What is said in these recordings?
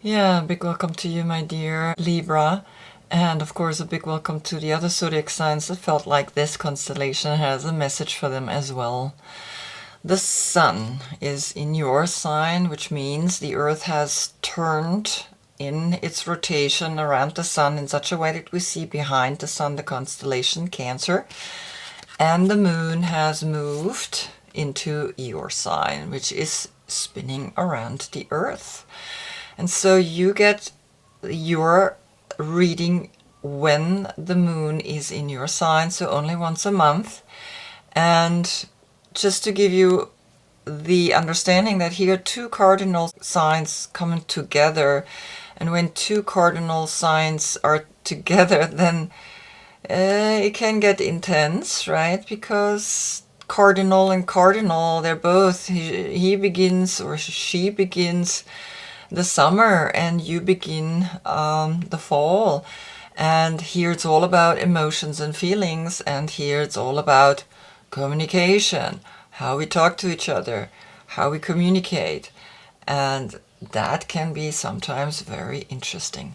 Yeah, big welcome to you, my dear Libra. And of course, a big welcome to the other zodiac signs that felt like this constellation has a message for them as well. The sun is in your sign, which means the earth has turned in its rotation around the sun in such a way that we see behind the sun the constellation Cancer. And the moon has moved into your sign, which is spinning around the earth. And so you get your reading when the moon is in your sign, so only once a month. And just to give you the understanding that here two cardinal signs coming together, and when two cardinal signs are together, then it can get intense, right? Because cardinal and cardinal, they're both, he begins or she begins the summer and you begin the fall. And here it's all about emotions and feelings, and here it's all about communication, how we talk to each other, how we communicate. And that can be sometimes very interesting.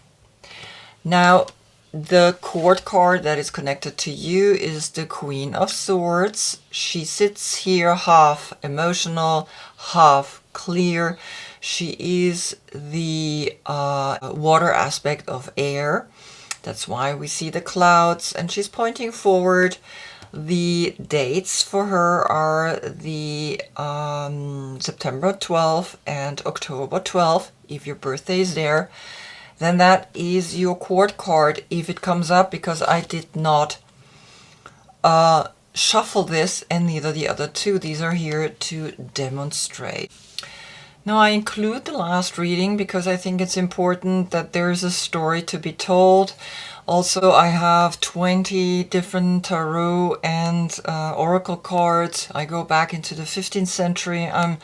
Now, the court card that is connected to you is the Queen of Swords. She sits here half emotional, half clear. She is the water aspect of air. That's why we see the clouds, and she's pointing forward. The dates for her are the September 12th and October 12th, if your birthday is there. Then that is your court card if it comes up, because I did not shuffle this, and neither the other two. These are here to demonstrate. Now I include the last reading because I think it's important that there is a story to be told. Also, I have 20 different tarot and oracle cards. I go back into the 15th century. I'm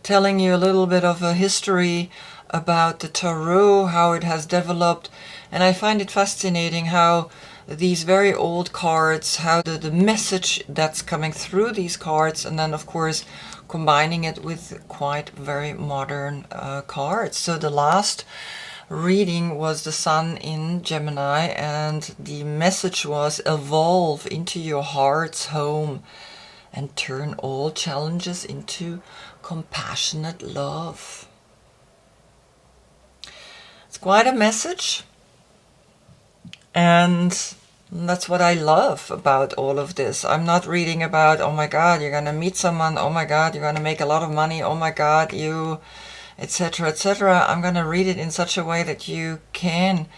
telling you a little bit of a history about the tarot, how it has developed, and I find it fascinating how these very old cards, how the message that's coming through these cards, and then of course combining it with quite very modern cards. So the last reading was the sun in Gemini, and the message was evolve into your heart's home and turn all challenges into compassionate love. It's quite a message, and that's what I love about all of this. I'm not reading about, oh my God, you're going to meet someone, oh my God, you're going to make a lot of money, oh my God, you, etc., etc. I'm going to read it in such a way that you can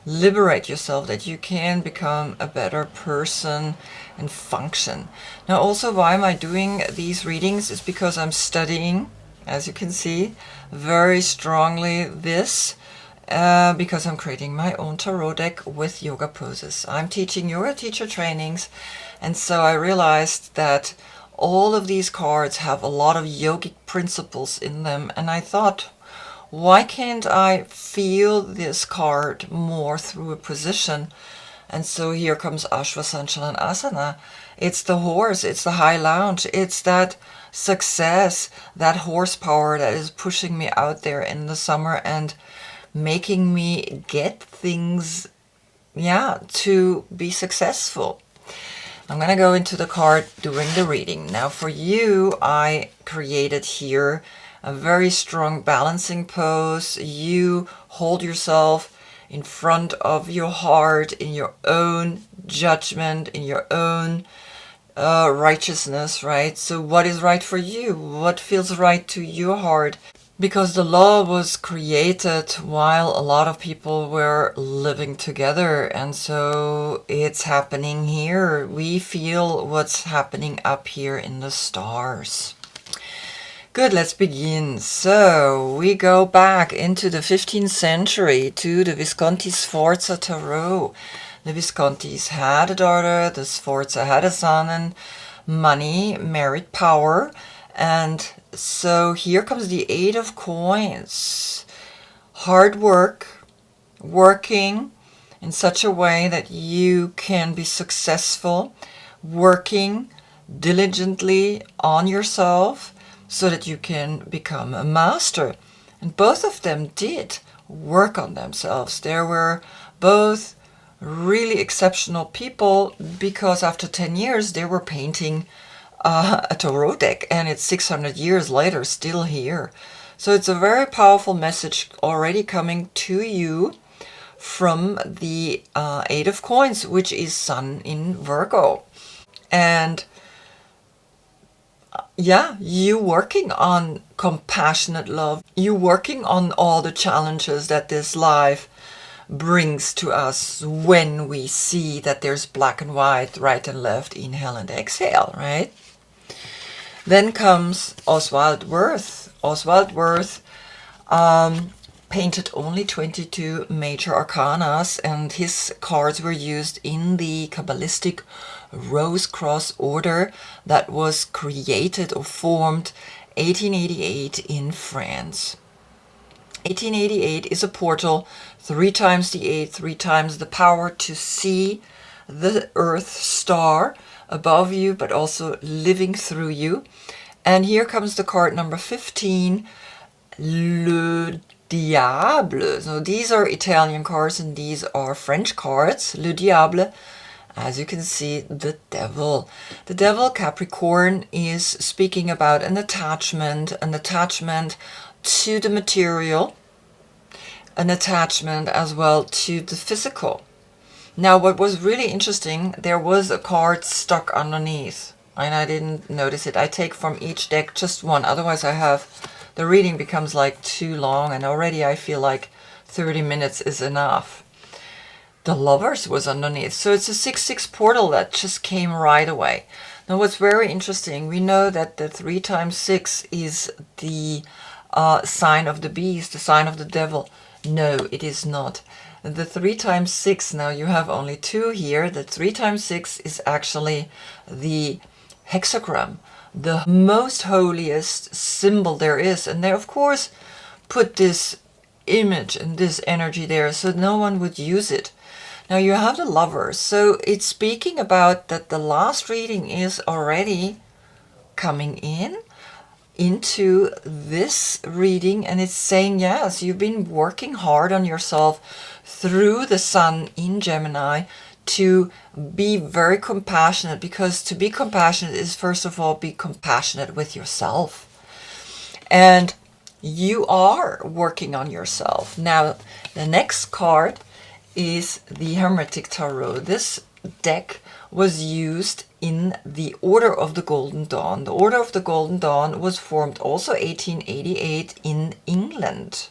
liberate yourself, that you can become a better person and function. Now also, why am I doing these readings? Is because I'm studying, as you can see, very strongly this. Because I'm creating my own tarot deck with yoga poses. I'm teaching yoga teacher trainings, and so I realized that all of these cards have a lot of yogic principles in them, and I thought, why can't I feel this card more through a position? And so here comes Ashwa Sanchalan Asana. It's the horse, it's the high lounge, it's that success, that horsepower that is pushing me out there in the summer and making me get things, to be successful. I'm going to go into the card doing the reading. Now for you, I created here a very strong balancing pose. You hold yourself in front of your heart, in your own judgment, in your own righteousness, right? So what is right for you? What feels right to your heart? Because the law was created while a lot of people were living together, and so it's happening here. We feel what's happening up here in the stars. Good, let's begin. So we go back into the 15th century to the Visconti Sforza Tarot. The Viscontis had a daughter, the Sforza had a son, and money married power. And so here comes the Eight of Coins. Hard work, working in such a way that you can be successful, working diligently on yourself so that you can become a master. And both of them did work on themselves. They were both really exceptional people, because after 10 years they were painting a tarot deck, and it's 600 years later still here. So it's a very powerful message already coming to you from the Eight of Coins, which is Sun in Virgo. And yeah, you working on compassionate love. You working on all the challenges that this life brings to us when we see that there's black and white, right and left, inhale and exhale, right? Then comes Oswald Wirth. Oswald Wirth painted only 22 major arcanas, and his cards were used in the Kabbalistic Rose Cross order that was created or formed 1888 in France. 1888 is a portal, 3 times the 8, 3 times the power to see the Earth star above you, but also living through you. And here comes the card number 15, Le Diable. So these are Italian cards and these are French cards. Le Diable, as you can see, the devil. The devil, Capricorn, is speaking about an attachment to the material, an attachment as well to the physical. Now, what was really interesting, there was a card stuck underneath, and I didn't notice it. I take from each deck just one, otherwise the reading becomes like too long, and already I feel like 30 minutes is enough. The Lovers was underneath, so it's a 6/6 portal that just came right away. Now, what's very interesting, we know that the 3 times 6 is the sign of the beast, the sign of the devil. No, it is not. The 3 times 6, now you have only 2 here. The 3 times 6 is actually the hexagram, the most holiest symbol there is. And they, of course, put this image and this energy there so no one would use it. Now you have the Lovers. So it's speaking about that the last reading is already coming into this reading, and it's saying, yes, you've been working hard on yourself through the Sun in Gemini to be very compassionate, because to be compassionate is, first of all, be compassionate with yourself. And you are working on yourself. Now, the next card is the Hermetic Tarot. This deck was used in the Order of the Golden Dawn. The Order of the Golden Dawn was formed also 1888 in England.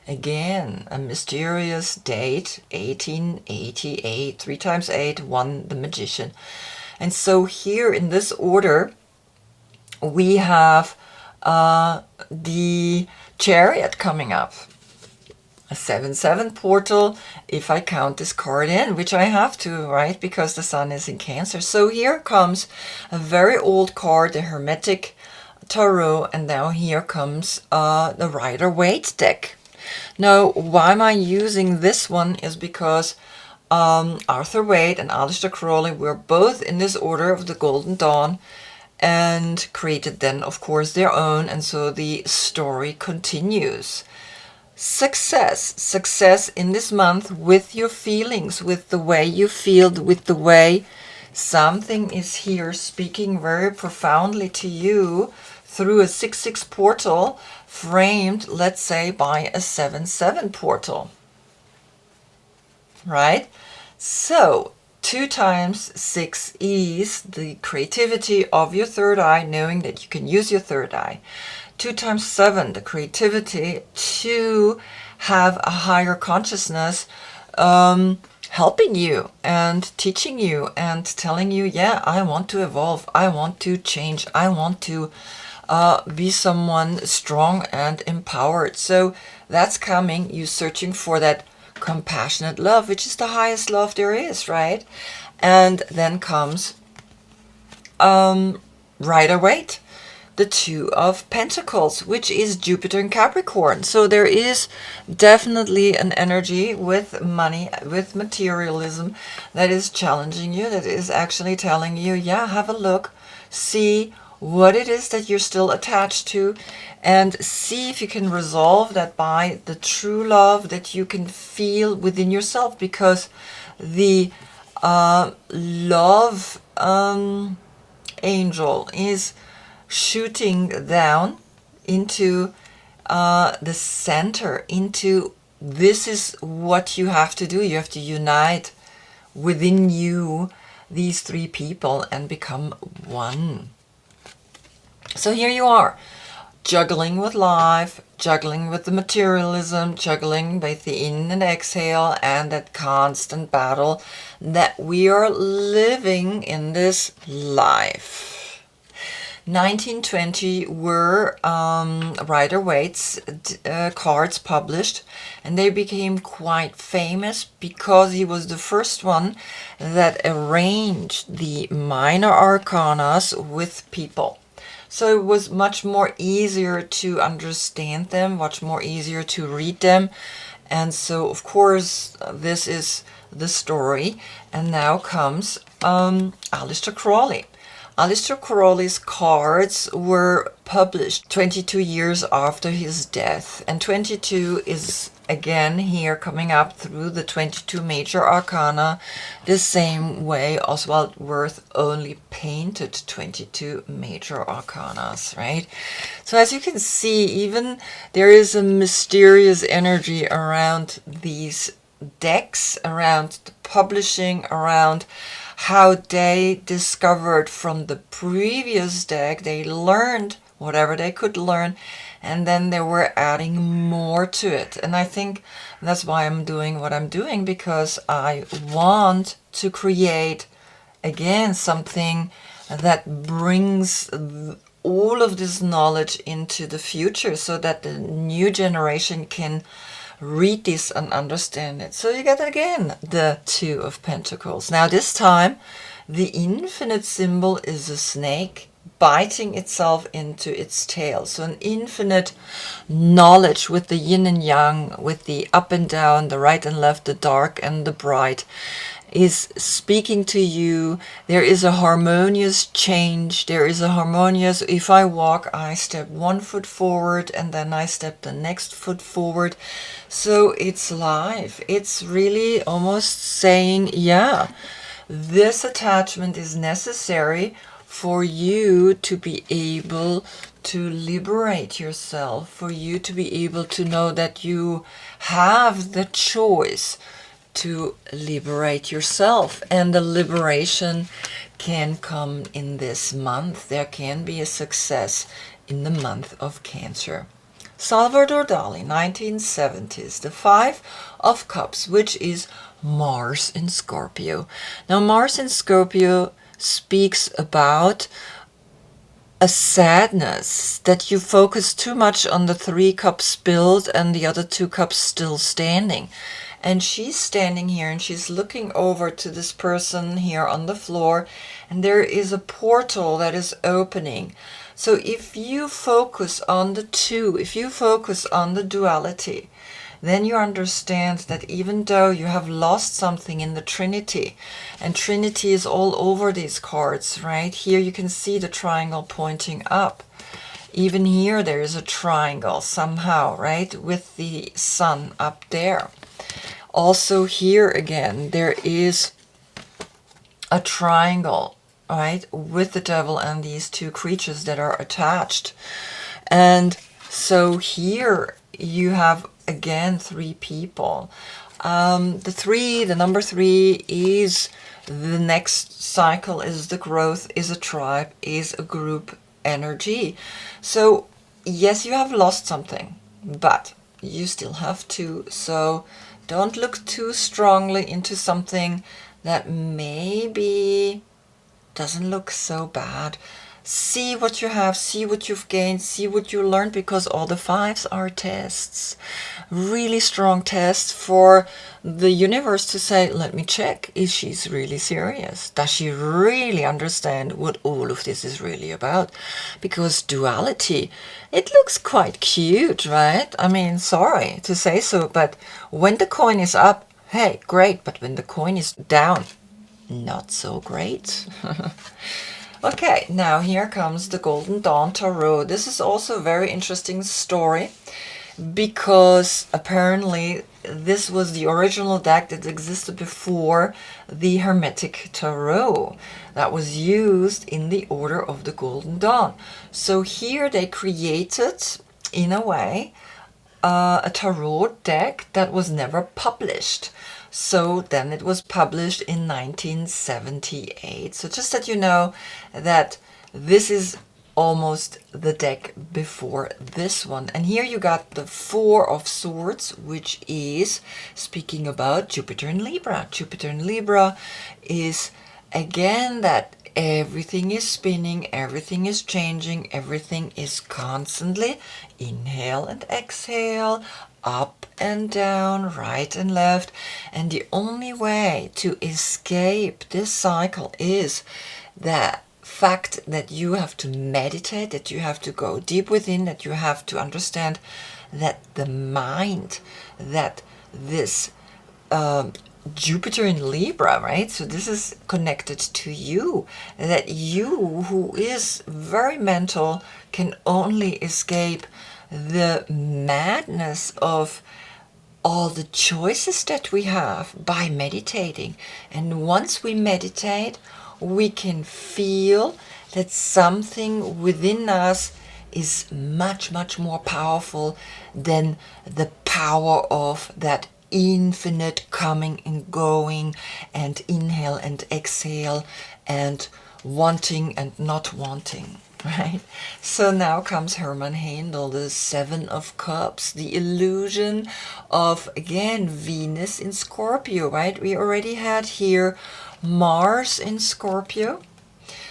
Again, a mysterious date, 1888, 3 times 8, 1, the Magician. And so here in this order, we have the Chariot coming up. A 7/7 portal, if I count this card in, which I have to, right, because the Sun is in Cancer. So here comes a very old card, the Hermetic Tarot, and now here comes the Rider-Waite deck. Now, why am I using this one is because Arthur Waite and Aleister Crowley were both in this Order of the Golden Dawn and created then, of course, their own, and so the story continues. Success in this month with your feelings, with the way you feel, with the way something is here speaking very profoundly to you through a 6/6 portal framed, let's say, by a 7/7 portal. Right? So 2 times 6 is the creativity of your third eye, knowing that you can use your third eye. 2 times 7, the creativity to have a higher consciousness, helping you and teaching you and telling you, yeah, I want to evolve, I want to change, I want to be someone strong and empowered. So that's coming, you searching for that compassionate love, which is the highest love there is, right? And then comes Rider-Waite, the 2 of Pentacles, which is Jupiter in Capricorn. So there is definitely an energy with money, with materialism, that is challenging you, that is actually telling you, yeah, have a look, see what it is that you're still attached to, and see if you can resolve that by the true love that you can feel within yourself, because the love angel is shooting down into the center, into this is what you have to do. You have to unite within you these three people and become one. So here you are, juggling with life, juggling with the materialism, juggling with the in and exhale, and that constant battle that we are living in this life. 1920 were Rider-Waite's cards published, and they became quite famous because he was the first one that arranged the minor arcanas with people. So it was much more easier to understand them, much more easier to read them. And so, of course, this is the story. And now comes Aleister Crowley. Aleister Crowley's cards were published 22 years after his death. And 22 is again here coming up through the 22 major arcana, the same way Oswald Wirth only painted 22 major arcanas, right? So as you can see, even there is a mysterious energy around these decks, around the publishing, around how they discovered from the previous deck, they learned whatever they could learn, and then they were adding more to it. And I think that's why I'm doing what I'm doing, because I want to create again something that brings all of this knowledge into the future, so that the new generation can read this and understand it. So you get again the Two of Pentacles. Now this time the infinite symbol is a snake biting itself into its tail. So an infinite knowledge with the yin and yang, with the up and down, the right and left, the dark and the bright, is speaking to you. There is a harmonious change. There is a harmonious, if I walk, I step 1 foot forward and then I step the next foot forward. So it's live. It's really almost saying, yeah, this attachment is necessary for you to be able to liberate yourself, for you to be able to know that you have the choice to liberate yourself. And the liberation can come in this month. There can be a success in the month of Cancer. Salvador Dali, 1970s, the Five of Cups, which is Mars in Scorpio. Now Mars in Scorpio speaks about a sadness that you focus too much on the 3 cups spilled and the other 2 cups still standing. And she's standing here and she's looking over to this person here on the floor, and there is a portal that is opening. So if you focus on the 2, if you focus on the duality, then you understand that even though you have lost something in the Trinity, and Trinity is all over these cards, right? Here you can see the triangle pointing up. Even here there is a triangle somehow, right? With the sun up there. Also here again, there is a triangle, right? With the devil and these 2 creatures that are attached. And so here you have again 3 people. The number 3 is the next cycle, is the growth, is a tribe, is a group energy. So yes, you have lost something, but you still have to. So don't look too strongly into something that maybe doesn't look so bad. See what you have, see what you've gained, see what you learned, because all the 5s are tests. Really strong tests for the universe to say, let me check, is she really serious? Does she really understand what all of this is really about? Because duality, it looks quite cute, right? I mean, sorry to say so, but when the coin is up, hey, great, but when the coin is down, not so great. Okay, now here comes the Golden Dawn Tarot. This is also a very interesting story because apparently this was the original deck that existed before the Hermetic Tarot that was used in the Order of the Golden Dawn. So here they created, in a way, a tarot deck that was never published. So then it was published in 1978. So just that you know that this is almost the deck before this one. And here you got the Four of Swords, which is speaking about Jupiter in Libra. Jupiter in Libra is again that everything is spinning, everything is changing, everything is constantly inhale and exhale, up and down, right and left. And the only way to escape this cycle is that fact that you have to meditate, that you have to go deep within, that you have to understand that the mind, that this Jupiter in Libra, right? So this is connected to you, that you, who is very mental, can only escape the madness of all the choices that we have by meditating. And once we meditate, we can feel that something within us is much, much more powerful than the power of that infinite coming and going and inhale and exhale and wanting and not wanting, right? So now comes Hermann Handel, the Seven of Cups, the illusion of, again, Venus in Scorpio, right? We already had here Mars in Scorpio.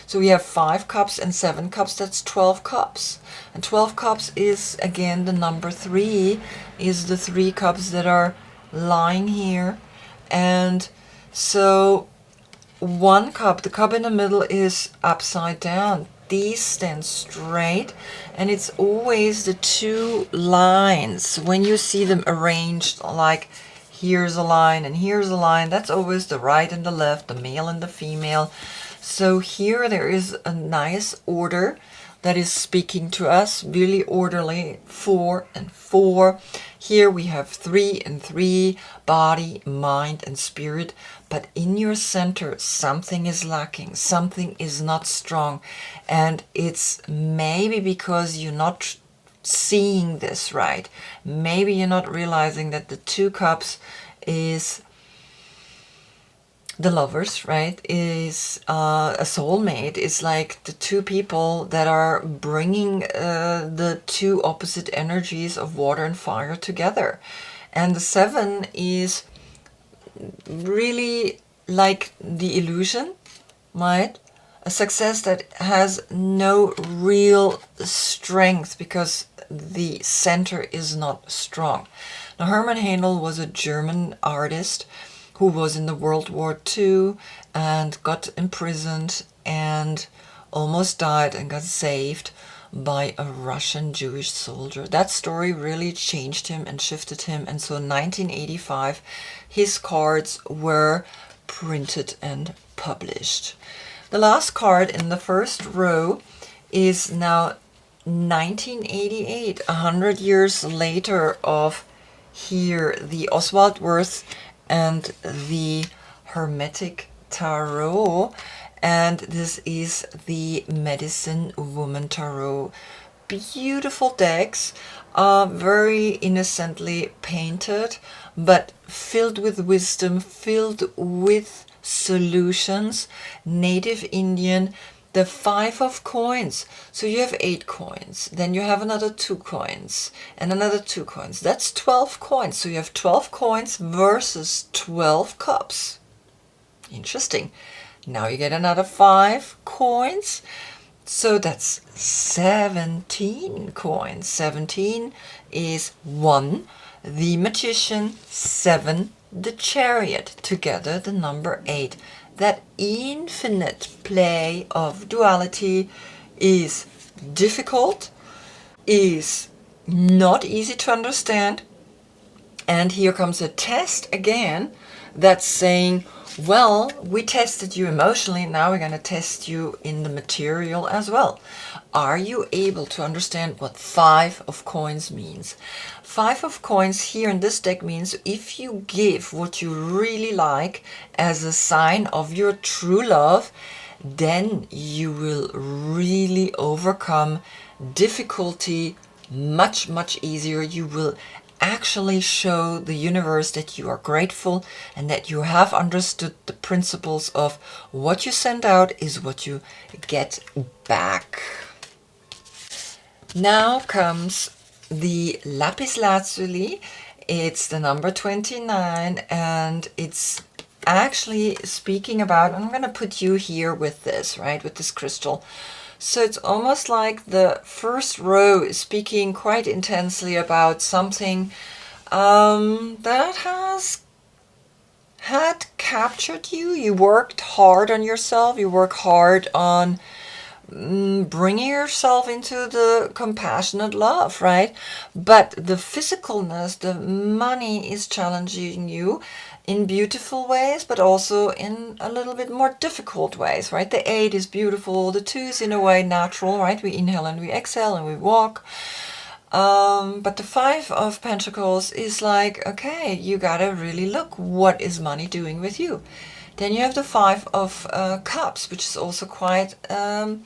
So we have 5 cups and 7 cups, that's 12 cups. And 12 cups is, again, the number 3, is the 3 cups that are lying here. And so one cup, the cup in the middle, is upside down. These stand straight, and it's always the 2 lines. When you see them arranged, like here's a line and here's a line, that's always the right and the left, the male and the female. So here there is a nice order that is speaking to us, really orderly, 4 and 4. Here we have 3 and 3, body, mind, and spirit. But in your center, something is lacking, something is not strong. And it's maybe because you're not seeing this right. Maybe you're not realizing that the 2 cups is the lovers, right, is a soulmate. Is like the 2 people that are bringing the 2 opposite energies of water and fire together. And the 7 is really like the illusion, right? A success that has no real strength because the center is not strong. Now, Hermann Handel was a German artist who was in the World War II and got imprisoned and almost died and got saved by a Russian Jewish soldier. That story really changed him and shifted him. And so in 1985, his cards were printed and published. The last card in the first row is now 1988, 100 years later of here, the Oswald Wirth and the Hermetic Tarot, and this is the Medicine Woman Tarot. Beautiful decks, very innocently painted, but filled with wisdom, filled with solutions. Native Indian, the 5 of coins. So you have 8 coins, then you have another 2 coins, and another 2 coins. That's 12 coins. So you have 12 coins versus 12 cups. Interesting. Now you get another 5 coins. So that's 17 coins. 17 is 1, the Magician, 7, the Chariot, together the number 8. That infinite play of duality is difficult, is not easy to understand. And here comes a test again that's saying, Well, we tested you emotionally, now we're going to test you in the material as well. Are you able to understand what 5 of coins means? 5 of coins here in this deck means if you give what you really like as a sign of your true love, then you will really overcome difficulty much, much easier. You will actually show the universe that you are grateful and that you have understood the principles of what you send out is what you get back. Now comes the lapis lazuli. It's the number 29, and it's actually speaking about, I'm going to put you here with this, right, with this crystal. So it's almost like the first row is speaking quite intensely about something that had captured you. You worked hard on yourself. You work hard on bringing yourself into the compassionate love, right? But the physicalness, the money is challenging you in beautiful ways, but also in a little bit more difficult ways, right? The 8 is beautiful, the 2 is in a way natural, right? We inhale and we exhale and we walk. But the 5 of Pentacles is like, okay, you gotta really look, what is money doing with you? Then you have the 5 of Cups, which is also quite a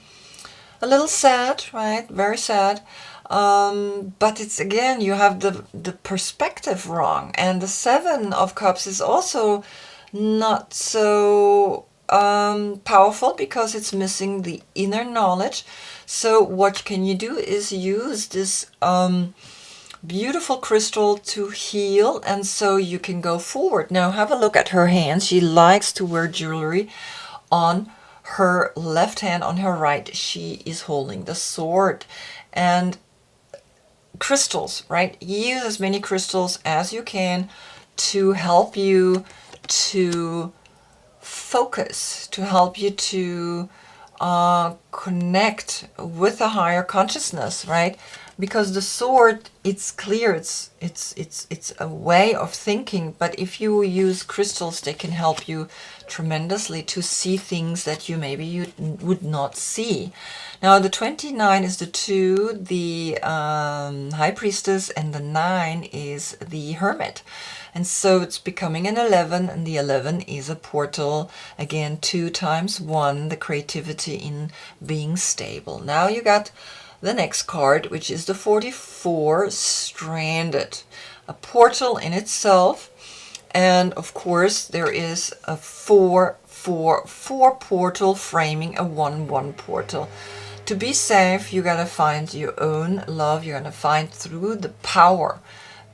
little sad, right? Very sad. But it's, again, you have the perspective wrong. And the 7 of Cups is also not so powerful because it's missing the inner knowledge. So what can you do is use this beautiful crystal to heal, and so you can go forward. Now have a look at her hands. She likes to wear jewelry. On her left hand, on her right, she is holding the sword. And crystals, right? Use as many crystals as you can to help you to focus, to help you to connect with a higher consciousness, right? Because the sword, it's clear, it's a way of thinking, but if you use crystals, they can help you tremendously to see things that you would not see. Now the 29 is the 2, the High Priestess, and the 9 is the Hermit. And so it's becoming an 11, and the 11 is a portal. Again, 2 times 1, the creativity in being stable. Now you got the next card, which is the 44, Stranded. A portal in itself. And of course, there is a 4-4-4 portal framing a 1-1 portal. To be safe, you gotta find your own love. You're gonna find through the power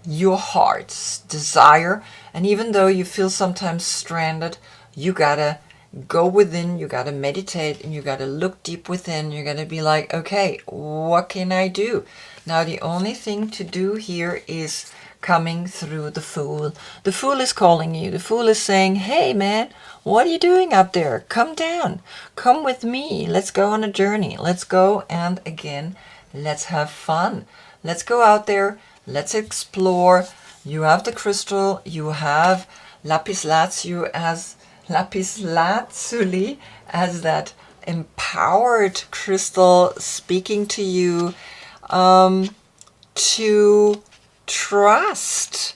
your heart's desire. And even though you feel sometimes stranded, you gotta go within, you gotta meditate, and you gotta look deep within. You're gonna be like, okay, what can I do? Now the only thing to do here is coming through the Fool. The Fool is calling you. The Fool is saying, hey man, what are you doing up there? Come down, come with me, let's go on a journey, let's go, and again, let's have fun. Let's go out there, let's explore. You have the crystal, you have lapis lazuli as that empowered crystal speaking to you, to trust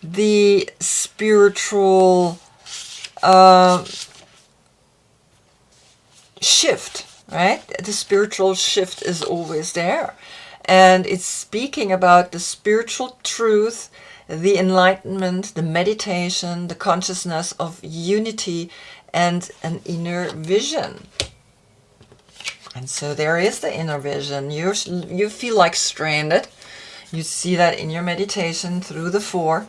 the spiritual shift, right? The spiritual shift is always there. And it's speaking about the spiritual truth, the enlightenment, the meditation, the consciousness of unity, and an inner vision. And so there is the inner vision. You feel like stranded. You see that in your meditation through the 4.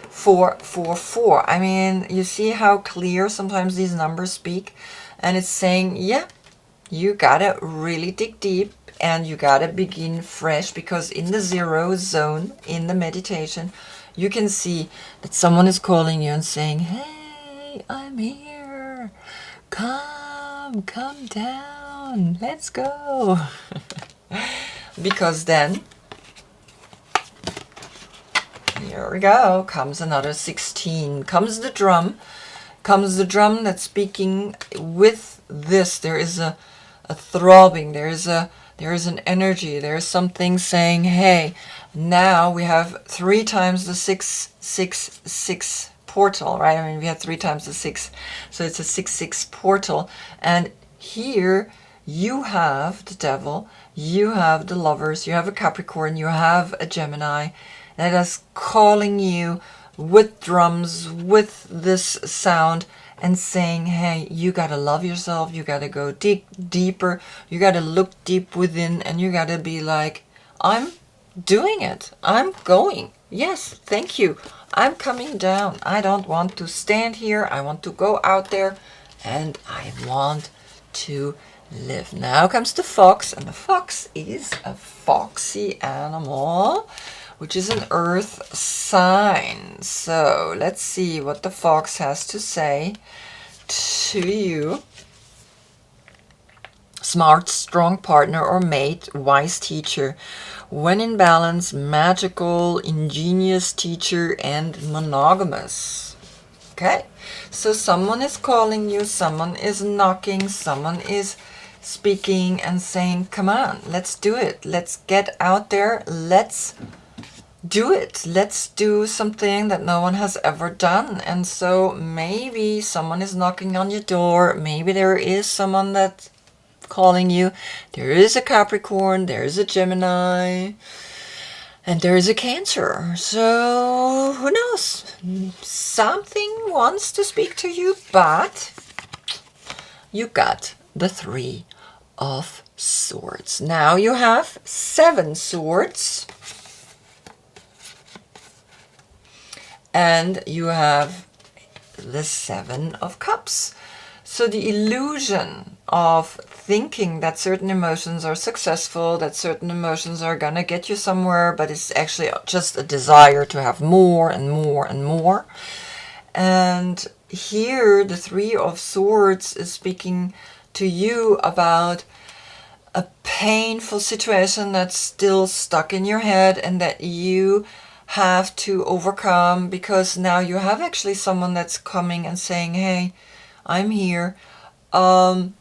4, 4, 4. I mean, you see how clear sometimes these numbers speak. And it's saying, yeah, you gotta really dig deep. And you gotta begin fresh, because in the 0 zone, in the meditation, you can see that someone is calling you and saying, hey, I'm here. Come down. Let's go. Because then, here we go, comes another 16. Comes the drum. comes the drum that's speaking. With this, there is a throbbing, there is an energy, there is something saying, hey, now we have 3 times the 666 portal, right? I mean, we have 3 times the 6, so it's a 6-6 portal. And here you have the devil, you have the lovers, you have a Capricorn, you have a Gemini that is calling you with drums, with this sound, and saying, hey, you gotta love yourself, you gotta go deeper, you gotta look deep within, and you gotta be like, I'm doing it, I'm going, yes, thank you, I'm coming down, I don't want to stand here, I want to go out there, and I want to live. Now comes the fox, and the fox is a foxy animal, which is an earth sign. So let's see what the fox has to say to you. Smart, strong partner or mate, wise teacher. When in balance, magical, ingenious teacher, and monogamous. Okay, so someone is calling you, someone is knocking, someone is speaking and saying, come on, let's do it. Let's get out there. Let's do it. Let's do something that no one has ever done. And so maybe someone is knocking on your door. Maybe there is someone that's calling you. There is a Capricorn, there is a Gemini, and there is a Cancer. So who knows? Something wants to speak to you, but you got the 3 of Swords. Now you have 7 swords. And you have the 7 of Cups. So the illusion of thinking that certain emotions are successful, that certain emotions are gonna get you somewhere, but it's actually just a desire to have more and more and more. And here the 3 of Swords is speaking to you about a painful situation that's still stuck in your head and that you have to overcome, because now you have actually someone that's coming and saying, hey, I'm here, I'm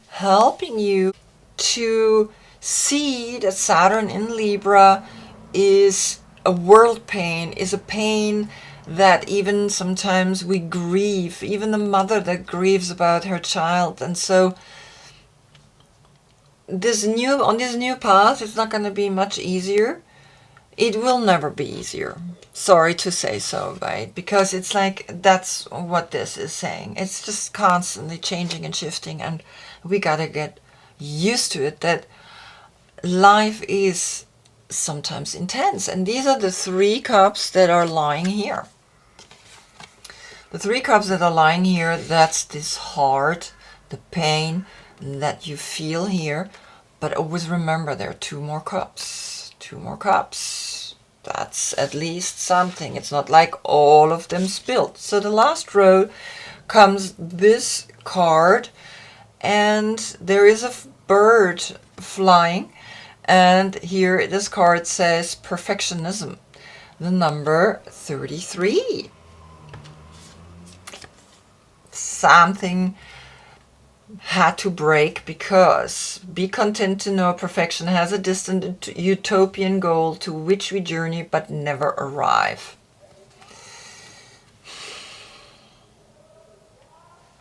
helping you to see that Saturn in Libra is a world pain, is a pain that even sometimes we grieve, even the mother that grieves about her child. And so on this new path, it's not going to be much easier. It will never be easier. Sorry to say so, right? Because it's like, that's what this is saying. It's just constantly changing and shifting, and we gotta get used to it, that life is sometimes intense. And these are the 3 cups that are lying here. The 3 cups that are lying here, that's this heart, the pain that you feel here. But always remember, there are 2 more cups. 2 more cups. That's at least something. It's not like all of them spilled. So the last row comes this card, and there is a bird flying, and here this card says perfectionism, the number 33. Something had to break, because be content to know perfection has a distant utopian goal to which we journey but never arrive.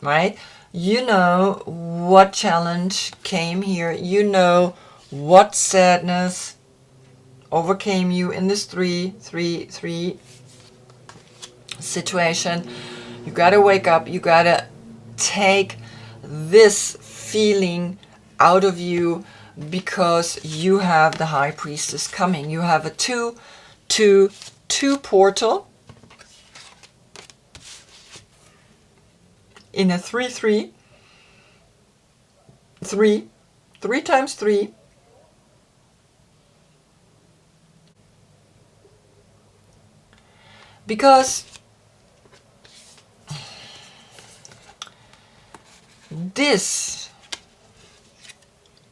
Right? You know what challenge came here. You know what sadness overcame you in this 3-3-3 situation. You gotta wake up. You gotta take this feeling out of you, because you have the High Priestess coming. You have a 2-2-2 portal in a 3-3, 3 times 3, because this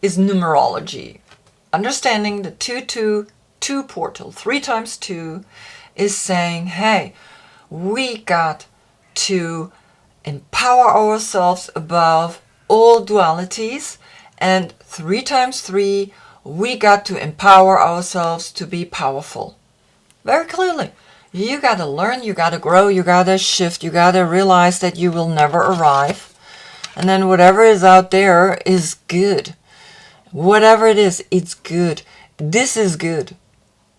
is numerology. Understanding the 2-2-2 portal, 3 times 2, is saying, hey, we got to empower ourselves above all dualities, and 3 times 3, we got to empower ourselves to be powerful. Very clearly. You got to learn, you got to grow, you got to shift, you got to realize that you will never arrive. And then whatever is out there is good. Whatever it is, it's good. This is good.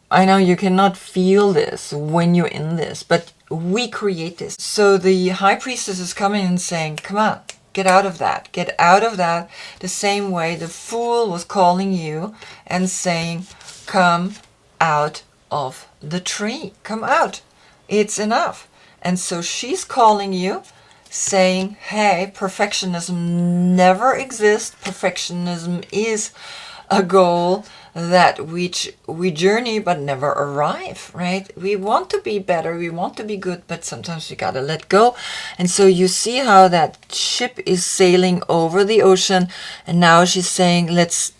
I know you cannot feel this when you're in this, but we create this. So the High Priestess is coming and saying, come on, get out of that. Get out of that. The same way the Fool was calling you and saying, come out of the tree. Come out. It's enough. And so she's calling you, saying, hey, perfectionism never exists. Perfectionism is a goal that we journey but never arrive, right? We want to be better, we want to be good, but sometimes we gotta let go. And so you see how that ship is sailing over the ocean, and now she's saying, let's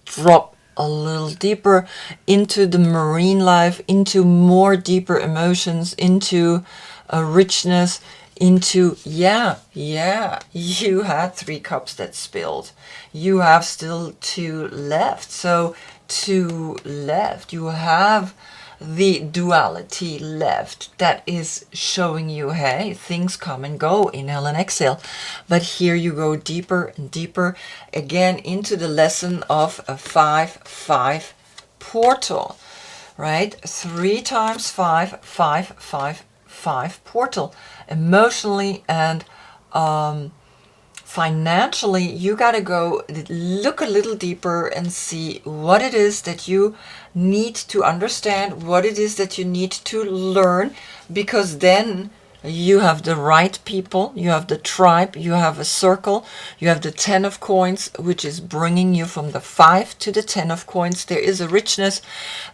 drop a little deeper into the marine life, into more deeper emotions, into a richness, into, you had 3 cups that spilled. You have still 2 left. So 2 left. You have the duality left that is showing you, hey, things come and go, inhale and exhale. But here you go deeper and deeper again into the lesson of a 5-5 portal, right? 3 times 5, 5, 5, 5 portal. Emotionally and financially, you got to go look a little deeper and see what it is that you need to understand, what it is that you need to learn, because then you have the right people, you have the tribe, you have a circle, you have the 10 of coins, which is bringing you from the 5 to the 10 of coins. There is a richness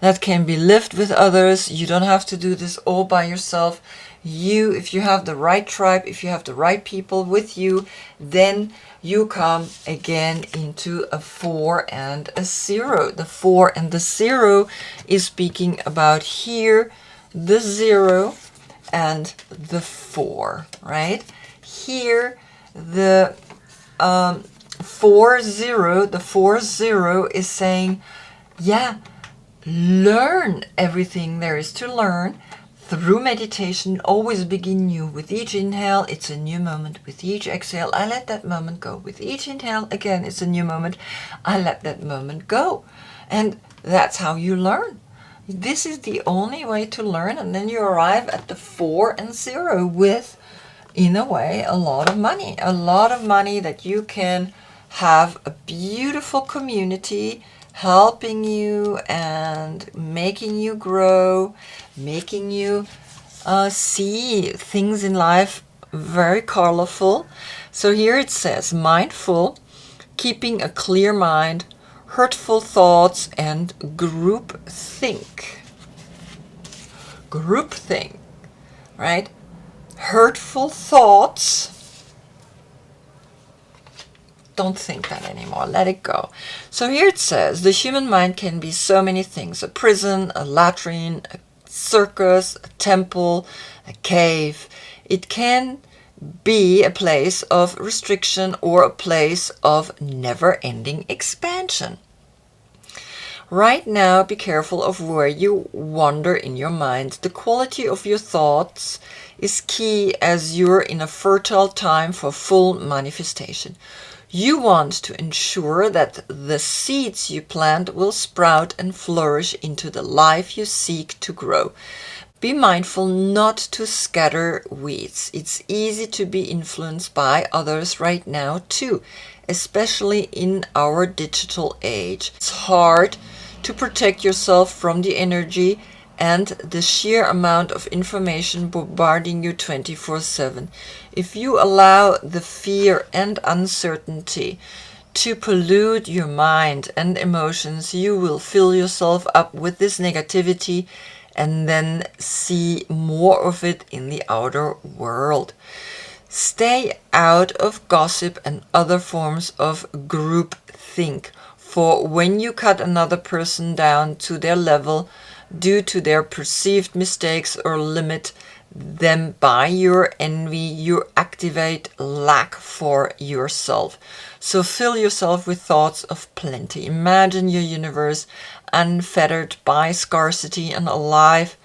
that can be lived with others. You don't have to do this all by yourself. If you have the right tribe, if you have the right people with you, then you come again into a 4 and a 0. The 4 and the 0 is speaking about here, the 0 and the 4, right? Here, the 4-0, the 4-0 is saying, learn everything there is to learn. Through meditation, always begin new. With each inhale, it's a new moment. With each exhale, I let that moment go. With each inhale, again, it's a new moment. I let that moment go. And that's how you learn. This is the only way to learn. And then you arrive at the 4 and 0 with, in a way, a lot of money. A lot of money that you can have a beautiful community helping you and making you grow, making you see things in life very colorful. So here it says, mindful, keeping a clear mind, hurtful thoughts, and group think. Group think, right? Hurtful thoughts. Don't think that anymore. Let it go. So here it says, the human mind can be so many things. A prison, a latrine, a circus, a temple, a cave. It can be a place of restriction or a place of never-ending expansion. Right now, be careful of where you wander in your mind. The quality of your thoughts is key as you're in a fertile time for full manifestation. You want to ensure that the seeds you plant will sprout and flourish into the life you seek to grow. Be mindful not to scatter weeds. It's easy to be influenced by others right now too, especially in our digital age. It's hard to protect yourself from the energy and the sheer amount of information bombarding you 24/7. If you allow the fear and uncertainty to pollute your mind and emotions, you will fill yourself up with this negativity and then see more of it in the outer world. Stay out of gossip and other forms of group think, for when you cut another person down to their level due to their perceived mistakes or limit, then by your envy, you activate lack for yourself. So fill yourself with thoughts of plenty. Imagine your universe unfettered by scarcity and alive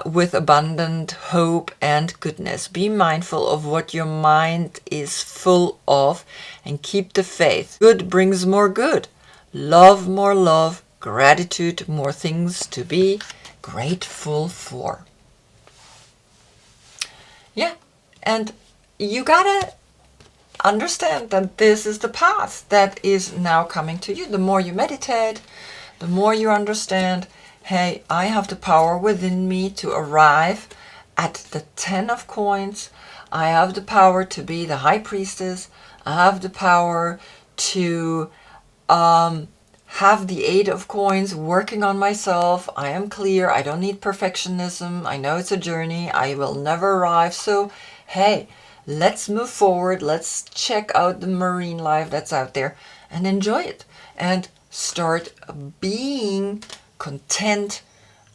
with abundant hope and goodness. Be mindful of what your mind is full of and keep the faith. Good brings more good. Love more love. Gratitude more things to be grateful for. Yeah, and you gotta understand that this is the path that is now coming to you. The more you meditate, the more you understand, hey, I have the power within me to arrive at the 10 of coins. I have the power to be the high priestess. I have the power to have the 8 of coins, working on myself. I am clear. I don't need perfectionism. I know it's a journey. I will never arrive. So, hey, let's move forward. Let's check out the marine life that's out there and enjoy it. And start being content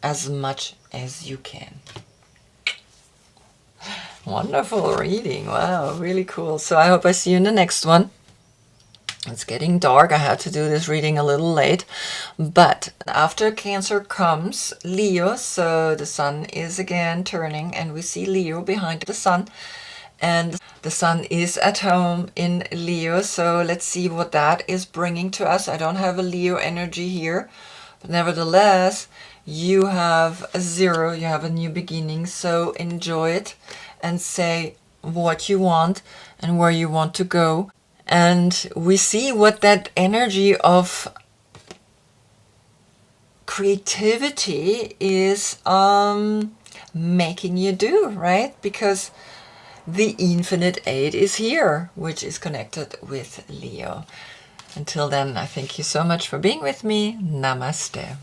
as much as you can. Wonderful reading. Wow, really cool. So I hope I see you in the next one. It's getting dark. I had to do this reading a little late. But after Cancer comes Leo. So the sun is again turning and we see Leo behind the sun. And the sun is at home in Leo. So let's see what that is bringing to us. I don't have a Leo energy here. But nevertheless, you have a 0. You have a new beginning. So enjoy it and say what you want and where you want to go. And we see what that energy of creativity is making you do, right? Because the infinite 8 is here, which is connected with Leo. Until then, I thank you so much for being with me. Namaste.